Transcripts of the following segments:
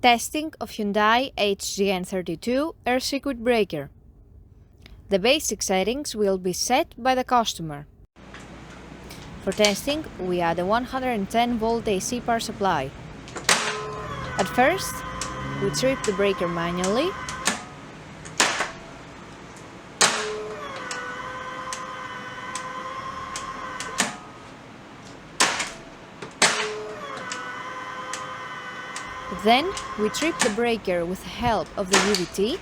Testing of Hyundai HGN32 air circuit breaker. The basic settings will be set by the customer. For testing, we add a 110-volt AC power supply. At first, we trip the breaker manually. Then we trip the breaker with the help of the UVT.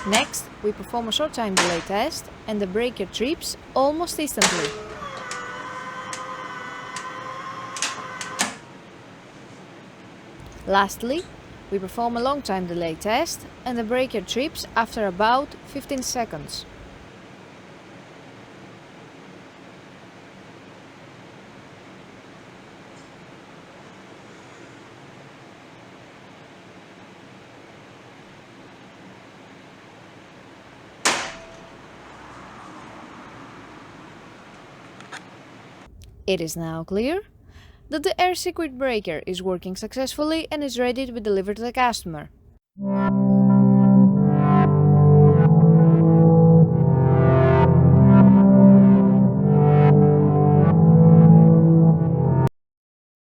Next, we perform a short time delay test and the breaker trips almost instantly. Lastly, we perform a long time delay test and the breaker trips after about 15 seconds. It is now clear that the air circuit breaker is working successfully and is ready to be delivered to the customer.